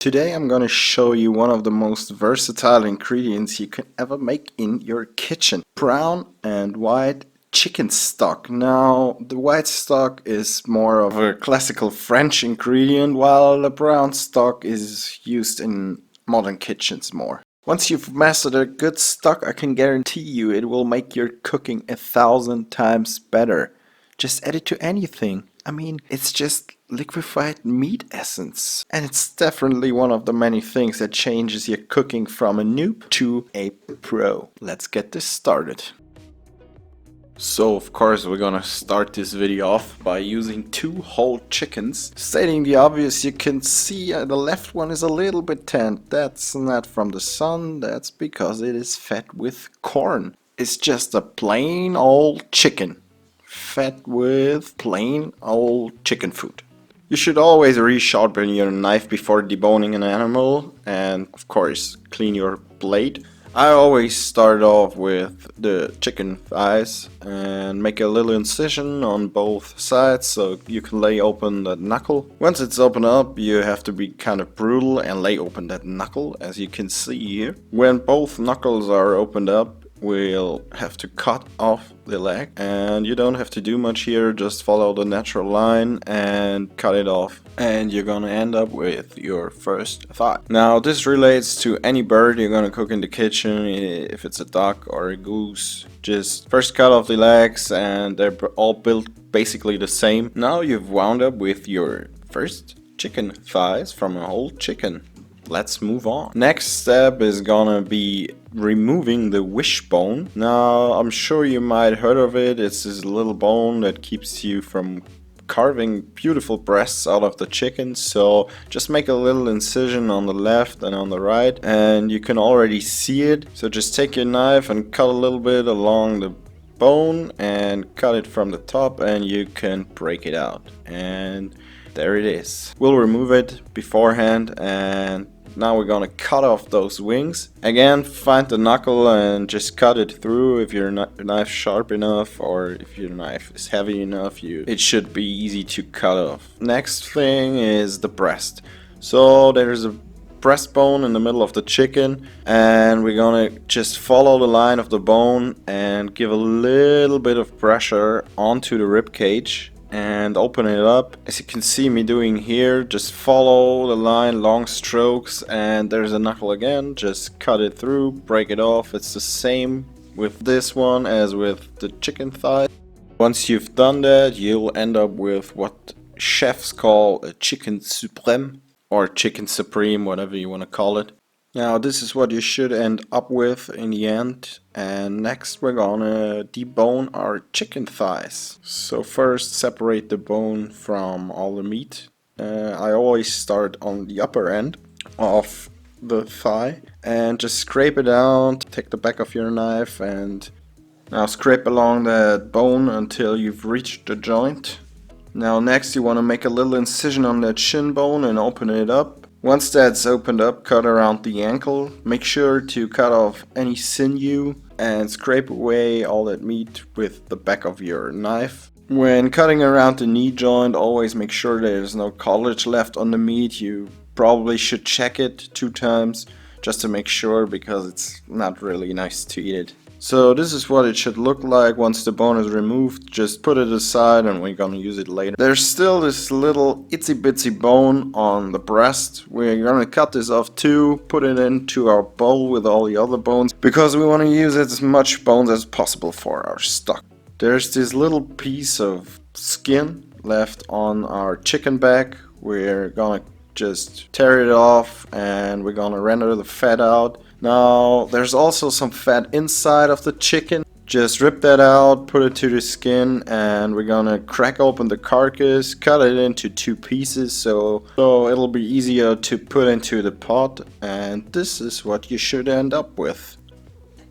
Today I'm gonna show you one of the most versatile ingredients you can ever make in your kitchen. Brown and white chicken stock. Now, the white stock is more of a classical French ingredient, while the brown stock is used in modern kitchens more. Once you've mastered a good stock, I can guarantee you it will make your cooking 1,000 times better. Just add it to anything. I mean, it's just liquefied meat essence. And it's definitely one of the many things that changes your cooking from a noob to a pro. Let's get this started. So of course we're gonna start this video off by using 2 whole chickens. Stating the obvious, you can see the left one is a little bit tanned. That's not from the sun, that's because it is fed with corn. It's just a plain old chicken, fed with plain old chicken food. You should always resharpen your knife before deboning an animal, and of course clean your blade. I always start off with the chicken thighs and make a little incision on both sides so you can lay open that knuckle. Once it's opened up, you have to be kind of brutal and lay open that knuckle, as you can see here. When both knuckles are opened up, we'll have to cut off the leg, and you don't have to do much here, just follow the natural line and cut it off, and you're gonna end up with your first thigh. Now this relates to any bird you're gonna cook in the kitchen. If it's a duck or a goose, just first cut off the legs and they're all built basically the same. Now you've wound up with your first chicken thighs from a whole chicken. Let's move on. Next step is gonna be removing the wishbone. Now, I'm sure you might heard of it. It's this little bone that keeps you from carving beautiful breasts out of the chicken. So just make a little incision on the left and on the right, and you can already see it. So just take your knife and cut a little bit along the bone and cut it from the top, and you can break it out. And there it is. We'll remove it beforehand, and now we're gonna cut off those wings. Again, find the knuckle and just cut it through. If your knife's sharp enough, or if your knife is heavy enough, it should be easy to cut off. Next thing is the breast. So there's a breastbone in the middle of the chicken, and we're gonna just follow the line of the bone and give a little bit of pressure onto the rib cage and open it up. As you can see me doing here, just follow the line, long strokes, and there's a knuckle again. Just cut it through, break it off. It's the same with this one as with the chicken thigh. Once you've done that, you'll end up with what chefs call a chicken supreme or chicken supreme, whatever you want to call it. Now this is what you should end up with in the end, and next we're gonna debone our chicken thighs. So first separate the bone from all the meat. I always start on the upper end of the thigh and just scrape it out. Take the back of your knife and now scrape along that bone until you've reached the joint. Now next you want to make a little incision on that shin bone and open it up. Once that's opened up, cut around the ankle. Make sure to cut off any sinew and scrape away all that meat with the back of your knife. When cutting around the knee joint, always make sure there's no cartilage left on the meat. You probably should check it 2 times just to make sure, because it's not really nice to eat it. So this is what it should look like once the bone is removed. Just put it aside and we're gonna use it later. There's still this little itsy bitsy bone on the breast. We're gonna cut this off too, put it into our bowl with all the other bones, because we want to use as much bones as possible for our stock. There's this little piece of skin left on our chicken back. We're gonna just tear it off and we're gonna render the fat out. Now there's also some fat inside of the chicken. Just rip that out, put it to the skin, and we're gonna crack open the carcass, cut it into 2 pieces so it'll be easier to put into the pot, and this is what you should end up with.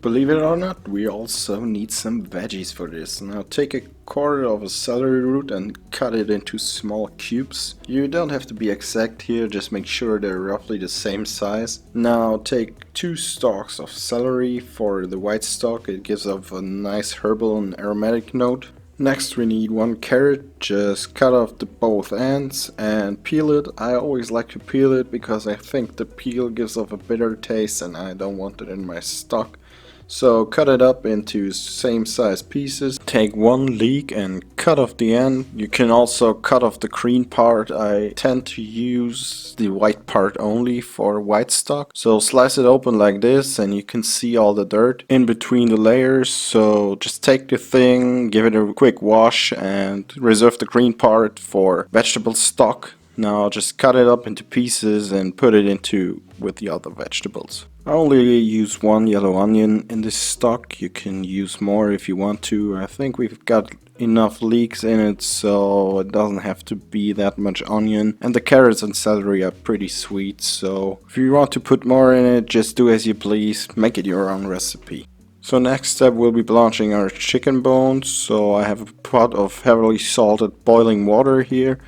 Believe it or not, we also need some veggies for this. Now take a quarter of a celery root and cut it into small cubes. You don't have to be exact here, just make sure they're roughly the same size. Now take 2 stalks of celery for the white stalk. It gives off a nice herbal and aromatic note. Next we need 1 carrot, just cut off the both ends and peel it. I always like to peel it because I think the peel gives off a bitter taste and I don't want it in my stock. So cut it up into same size pieces. Take 1 leek and cut off the end. You can also cut off the green part. I tend to use the white part only for white stock. So slice it open like this and you can see all the dirt in between the layers. So just take the thing, give it a quick wash and reserve the green part for vegetable stock. Now just cut it up into pieces and put it into with the other vegetables. I only use 1 yellow onion in this stock. You can use more if you want to. I think we've got enough leeks in it, so it doesn't have to be that much onion. And the carrots and celery are pretty sweet, so if you want to put more in it, just do as you please. Make it your own recipe. So next step we'll be blanching our chicken bones. So I have a pot of heavily salted boiling water here.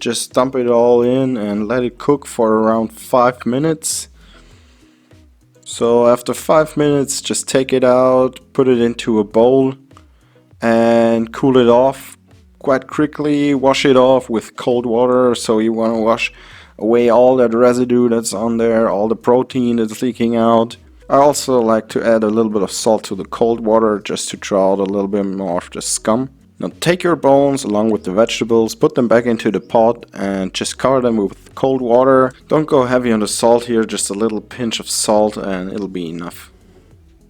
Just dump it all in and let it cook for around 5 minutes. So after 5 minutes, just take it out, put it into a bowl and cool it off quite quickly. Wash it off with cold water, so you want to wash away all that residue that's on there, all the protein that's leaking out. I also like to add a little bit of salt to the cold water just to draw out a little bit more of the scum. Now take your bones along with the vegetables, put them back into the pot and just cover them with cold water. Don't go heavy on the salt here, just a little pinch of salt and it'll be enough.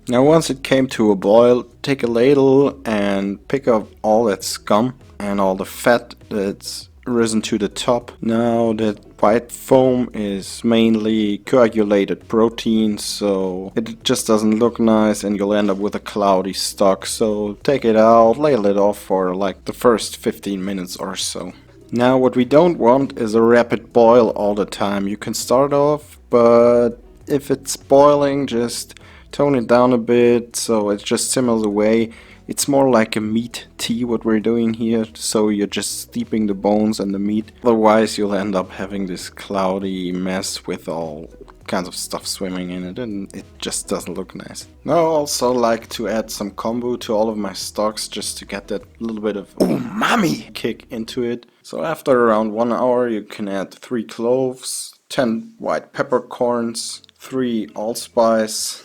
Now once it came to a boil, take a ladle and pick up all that scum and all the fat that's risen to the top. Now that white foam is mainly coagulated protein, so it just doesn't look nice and you'll end up with a cloudy stock. So take it out, ladle it off for like the first 15 minutes or so. Now what we don't want is a rapid boil all the time. You can start off, but if it's boiling, just tone it down a bit so it just simmers away. It's more like a meat tea what we're doing here, so you're just steeping the bones and the meat. Otherwise you'll end up having this cloudy mess with all kinds of stuff swimming in it and it just doesn't look nice. Now I also like to add some kombu to all of my stocks just to get that little bit of umami kick into it. So after around 1 hour you can add 3 cloves, 10 white peppercorns, 3 allspice,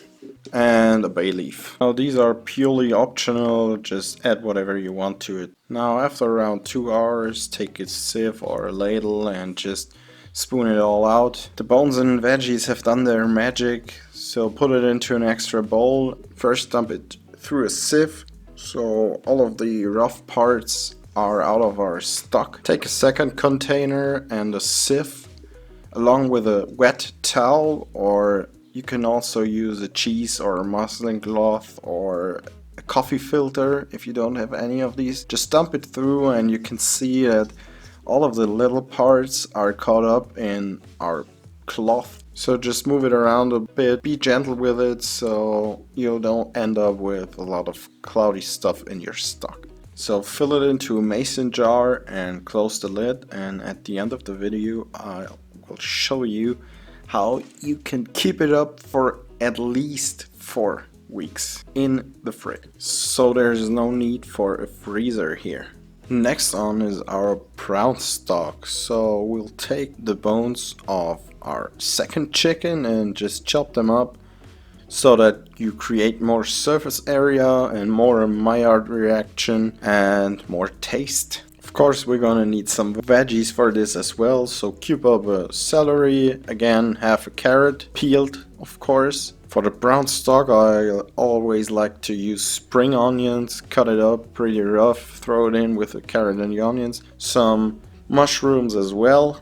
and a bay leaf. Now these are purely optional, just add whatever you want to it. Now after around 2 hours, take a sieve or a ladle and just spoon it all out. The bones and veggies have done their magic, so put it into an extra bowl. First dump it through a sieve, so all of the rough parts are out of our stock. Take a second container and a sieve along with a wet towel, or you can also use a cheese or a muslin cloth or a coffee filter if you don't have any of these. Just dump it through and you can see that all of the little parts are caught up in our cloth. So just move it around a bit, be gentle with it so you don't end up with a lot of cloudy stuff in your stock. So fill it into a mason jar and close the lid, and at the end of the video I will show you how you can keep it up for at least 4 weeks in the fridge. So there's no need for a freezer here. Next on is our brown stock. So we'll take the bones of our second chicken and just chop them up so that you create more surface area and more Maillard reaction and more taste. Of course we're gonna need some veggies for this as well, so cube up a celery, again half a carrot, peeled of course. For the brown stock I always like to use spring onions, cut it up pretty rough, throw it in with the carrot and the onions. Some mushrooms as well,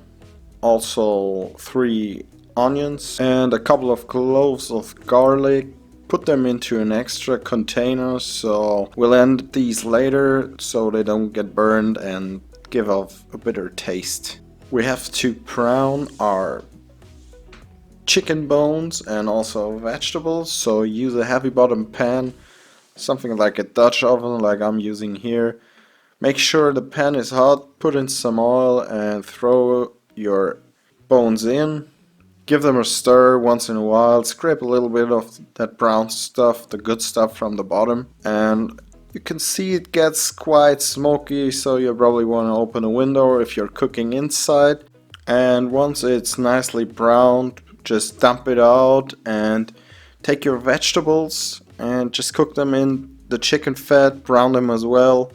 also 3 onions and a couple of cloves of garlic. Put them into an extra container, so we'll end these later so they don't get burned and give off a bitter taste. We have to brown our chicken bones and also vegetables, so use a heavy bottom pan, something like a Dutch oven like I'm using here. Make sure the pan is hot, put in some oil and throw your bones in. Give them a stir once in a while, scrape a little bit of that brown stuff, the good stuff from the bottom, and You can see it gets quite smoky, so you probably want to open a window if you're cooking inside. And once it's nicely browned, just dump it out and take your vegetables and just cook them in the chicken fat, brown them as well.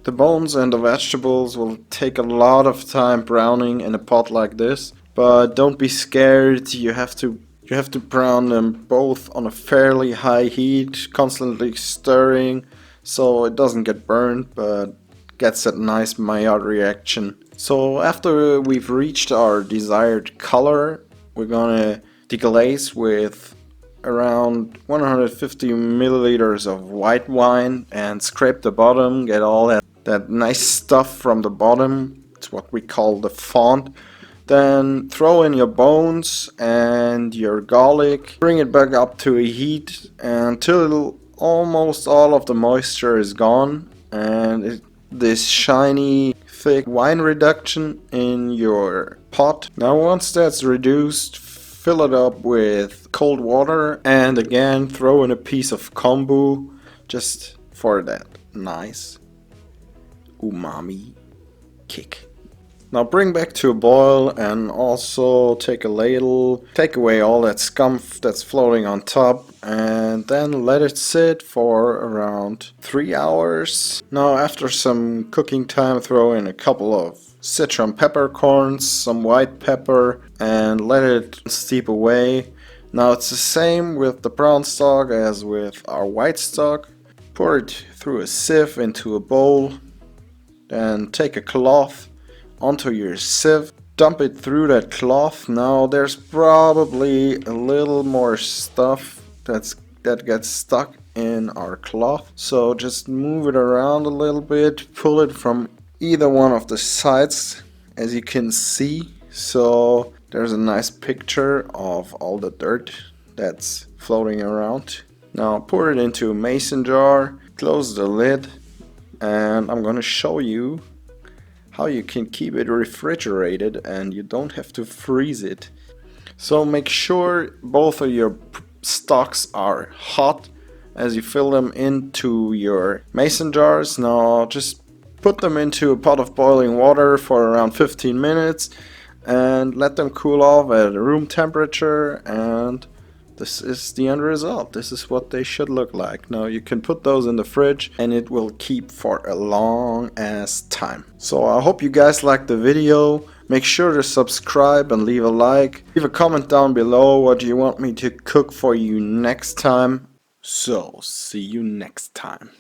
The bones and the vegetables will take a lot of time browning in a pot like this, but don't be scared. You have to brown them both on a fairly high heat, constantly stirring so it doesn't get burned but gets that nice Maillard reaction. So after we've reached our desired color, we're gonna deglaze with around 150 milliliters of white wine and scrape the bottom, get all that nice stuff from the bottom. It's what we call the fond. Then throw in your bones and your garlic, bring it back up to a heat until almost all of the moisture is gone and this shiny thick wine reduction in your pot. Now once that's reduced, fill it up with cold water and again throw in a piece of kombu just for that nice umami kick. Now bring back to a boil and also take a ladle, take away all that scum that's floating on top and then let it sit for around 3 hours. Now after some cooking time, throw in a couple of Szechuan peppercorns, some white pepper and let it steep away. Now it's the same with the brown stock as with our white stock. Pour it through a sieve into a bowl, then take a cloth onto your sieve, dump it through that cloth. Now there's probably a little more stuff that gets stuck in our cloth, so just move it around a little bit, pull it from either one of the sides as you can see, so there's a nice picture of all the dirt that's floating around. Now pour it into a mason jar, close the lid, and I'm gonna show you how you can keep it refrigerated and you don't have to freeze it. So make sure both of your stocks are hot as you fill them into your mason jars. Now just put them into a pot of boiling water for around 15 minutes and let them cool off at room temperature, and this is the end result. This is what they should look like. Now you can put those in the fridge and it will keep for a long ass time. So I hope you guys liked the video. Make sure to subscribe and leave a like. Leave a comment down below what you want me to cook for you next time. So see you next time.